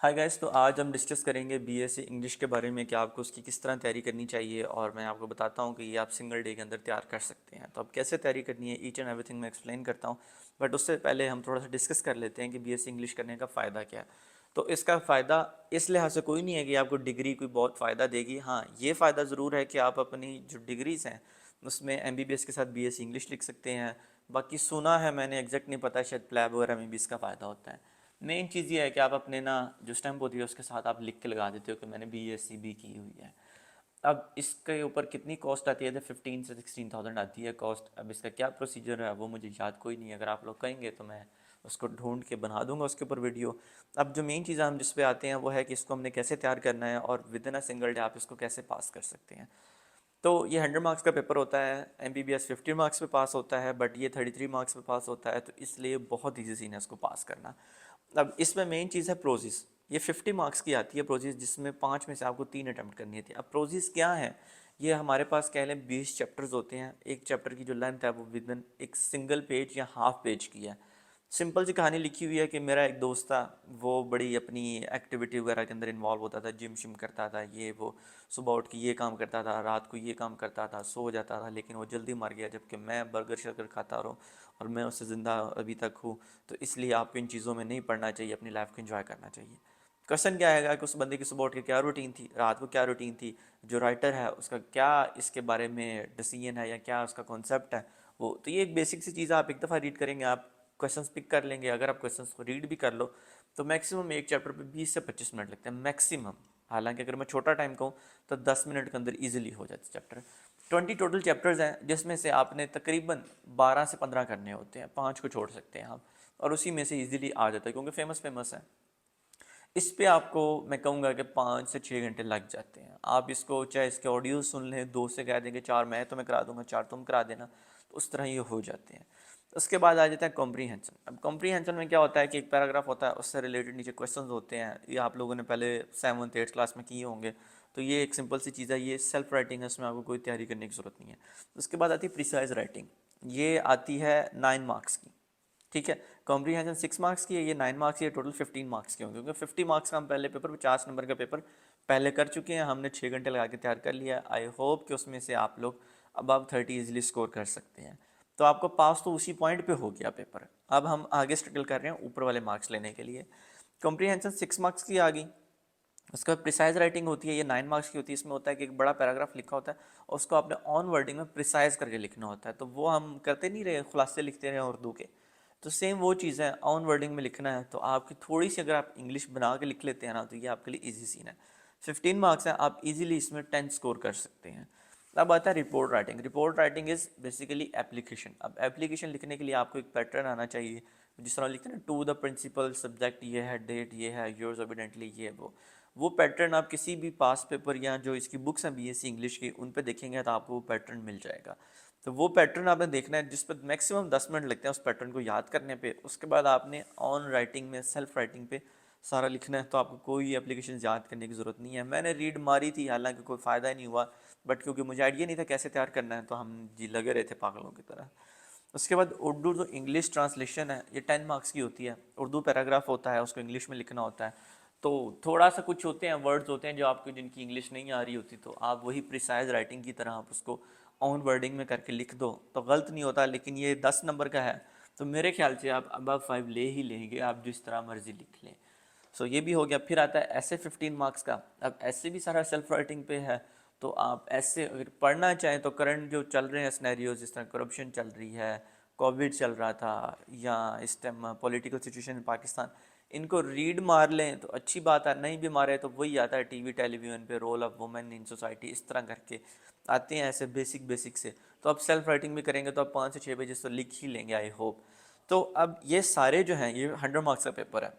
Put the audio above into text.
Hi guys, तो आज हम डिस्कस करेंगे बीएससी इंग्लिश के बारे में कि आपको उसकी किस तरह तैयारी करनी चाहिए। और मैं आपको बताता हूँ कि ये आप सिंगल डे के अंदर तैयार कर सकते हैं। तो अब कैसे तैयारी करनी है, ईच एंड एवरीथिंग मैं एक्सप्लेन करता हूँ। बट उससे पहले हम थोड़ा सा डिस्कस कर लेते हैं कि बीएससी इंग्लिश करने का फ़ायदा क्या है। तो इसका फ़ायदा इस लिहाज से कोई नहीं है कि आपको डिग्री कोई बहुत फ़ायदा देगी। हाँ, ये फ़ायदा ज़रूर है कि आप अपनी जो डिग्रीज़ हैं उसमें एमबीबीएस के साथ बीएससी इंग्लिश लिख सकते हैं। बाकी सुना है मैंने, एग्जैक्ट नहीं पता, शायद प्लैब वगैरह में भी इसका फ़ायदा होता है। मेन चीज़ ये है कि आप अपने ना जो स्टैम्प होती है उसके साथ आप लिख के लगा देते हो कि मैंने BSc की हुई है। अब इसके ऊपर कितनी कॉस्ट आती है, तो 15 से 16,000 आती है कॉस्ट। अब इसका क्या प्रोसीजर है वो मुझे याद कोई नहीं है, अगर आप लोग कहेंगे तो मैं उसको ढूंढ के बना दूंगा उसके ऊपर वीडियो। अब जो मेन चीज़ हम जिस पे आते हैं वो है कि इसको हमने कैसे तैयार करना है और with in a single day आप इसको कैसे पास कर सकते हैं। तो ये 100 मार्क्स का पेपर होता है। MBBS 50 मार्क्स पे पास होता है, बट ये 33 मार्क्स पे पास होता है, तो इसलिए बहुत ईजी सीन है इसको पास करना। अब इसमें मेन चीज़ है प्रोजिस। ये 50 मार्क्स की आती है प्रोजिस, जिसमें 5 में से आपको 3 अटैम्प्ट करनी होती है। अब प्रोजिस क्या है, ये हमारे पास कह लें 20 चैप्टर्स होते हैं। एक चैप्टर की जो लेंथ है वो विद इन एक सिंगल पेज या हाफ पेज की है। सिंपल सी कहानी लिखी हुई है कि मेरा एक दोस्त था, वो बड़ी अपनी एक्टिविटी वगैरह के अंदर इन्वॉल्व होता था, जिम शिम करता था, ये वो सुबह उठ के ये काम करता था, रात को ये काम करता था, सो जाता था, लेकिन वो जल्दी मर गया। जबकि मैं बर्गर शर्गर खाता रहा और मैं उससे ज़िंदा अभी तक हूँ। तो इसलिए आपको इन चीज़ों में नहीं पढ़ना चाहिए, अपनी लाइफ को एंजॉय करना चाहिए। क्वेश्चन क्या आएगा कि उस बंदे की सुबह उठ के क्या रूटीन थी, रात को क्या रूटीन थी, जो राइटर है उसका क्या इसके बारे में डिसीजन है या क्या उसका कॉन्सेप्ट है वो। तो ये एक बेसिक सी चीज़ आप एक दफ़ा रीड करेंगे, आप क्वेश्चंस पिक कर लेंगे। अगर आप क्वेश्चंस को रीड भी कर लो तो मैक्सिमम एक चैप्टर पे 20 से 25 मिनट लगते हैं मैक्सिमम। हालांकि अगर मैं छोटा टाइम कहूँ तो 10 मिनट के अंदर इजीली हो जाते चैप्टर। 20 टोटल चैप्टर्स हैं, जिसमें से आपने तकरीबन 12 से 15 करने होते हैं, 5 को छोड़ सकते हैं आप, और उसी में से इजीली आ जाता है क्योंकि फेमस फेमस है। इस पे आपको मैं कहूँगा कि 5 से 6 घंटे लग जाते हैं। आप इसको चाहे इसके ऑडियो सुन लें, 2 से कह दें कि 4 मैं तुम्हें करा दूंगा, 4 तुम करा देना, तो उस तरह ये हो जाते हैं। उसके बाद आ जाता है कॉम्प्रीहेंशन। अब कॉम्प्रीहेंशन में क्या होता है कि एक पैराग्राफ होता है, उससे रिलेटेड नीचे क्वेश्चंस होते हैं। ये आप लोगों ने पहले 7th 8th क्लास में किए होंगे। तो ये एक सिंपल सी चीज़ है, ये सेल्फ राइटिंग है, इसमें आपको कोई तैयारी करने की ज़रूरत नहीं है। उसके बाद आती है प्रिसाइज राइटिंग। ये आती है 9 मार्क्स की। ठीक है, कॉम्प्रीहेंशन 6 मार्क्स की है, ये 9 मार्क्स की है, टोटल 15 मार्क्स के होंगे। क्योंकि 50 मार्क्स का हम पहले पेपर 50 नंबर का पेपर पहले कर चुके हैं, हमने 6 घंटे लगा के तैयार कर लिया। आई होप कि उसमें से आप लोग अब 30 इजीली स्कोर कर सकते हैं। तो आपको पास तो उसी पॉइंट पे हो गया पेपर। अब हम आगे स्ट्रगल कर रहे हैं ऊपर वाले मार्क्स लेने के लिए। कॉम्प्रीहेंशन 6 मार्क्स की आ गई। उसके बाद प्रिसाइज राइटिंग होती है, ये 9 मार्क्स की होती है। इसमें होता है कि एक बड़ा पैराग्राफ लिखा होता है और उसको आपने ऑन वर्डिंग में प्रिसाइज करके लिखना होता है। तो वो हम करते नहीं रहे, खुलासे लिखते रहे उर्दू के। तो सेम वो चीज़ है, ऑन वर्डिंग में लिखना है। तो आपकी थोड़ी सी अगर आप इंग्लिश बना के लिख लेते हैं ना, तो ये आपके लिए ईजी सीन है। 15 मार्क्स है, आप इजीली इसमें 10 स्कोर कर सकते हैं। अब आता है report writing. Report writing is basically application. अब एप्लीकेशन लिखने के लिए आपको एक पैटर्न आना चाहिए। जिस तरह लिखते हैं ना, टू द प्रिंसिपल, सब्जेक्ट ये है, डेट ये है, योर्स एविडेंटली ये वो पैटर्न आप किसी भी पास पेपर या जो इसकी बुक्स हैं BSc इंग्लिश की, उन पे देखेंगे तो आपको वो पैटर्न मिल जाएगा। तो वो पैटर्न आपने देखना है, जिस पर मैक्सिमम 10 मिनट लगते हैं उस पैटर्न को याद करने पे। उसके बाद आपने ऑन राइटिंग में, सेल्फ राइटिंग पे सारा लिखना है। तो आपको कोई एप्लीकेशन याद करने की ज़रूरत नहीं है। मैंने रीड मारी थी, हालांकि कोई फ़ायदा ही नहीं हुआ, बट क्योंकि मुझे आइडिया नहीं था कैसे तैयार करना है, तो हम जी लगे रहे थे पागलों की तरह। उसके बाद उर्दू जो इंग्लिश ट्रांसलेशन है, ये 10 मार्क्स की होती है। उर्दू पैराग्राफ होता है, उसको इंग्लिश में लिखना होता है। तो थोड़ा सा कुछ होते हैं वर्ड्स होते हैं जो आपको, जिनकी इंग्लिश नहीं आ रही होती, तो आप वही प्रिसाइज राइटिंग की तरह आप उसको ऑन वर्डिंग में करके लिख दो तो गलत नहीं होता। लेकिन ये 10 नंबर का है, तो मेरे ख्याल से आप अब 5 ले ही लेंगे, आप जिस तरह मर्जी लिख लें। सो ये भी हो गया। फिर आता है ऐसे 15 मार्क्स का। अब ऐसे भी सारा सेल्फ राइटिंग पे है। तो आप ऐसे अगर पढ़ना चाहें तो करंट जो चल रहे हैं सिनेरियोज, जिस तरह करप्शन चल रही है, कोविड चल रहा था, या इस time political situation in Pakistan, इनको रीड मार लें तो अच्छी बात है। नहीं भी मारे तो वही आता है टीवी टेलीविज़न पे, role of women in society, इस तरह करके आते हैं ऐसे बेसिक बेसिक से। तो अब सेल्फ राइटिंग भी करेंगे तो अब 5 से 6 पेजेस तो लिख ही लेंगे आई होप। तो अब ये सारे जो हैं, ये 100 मार्क्स का पेपर है।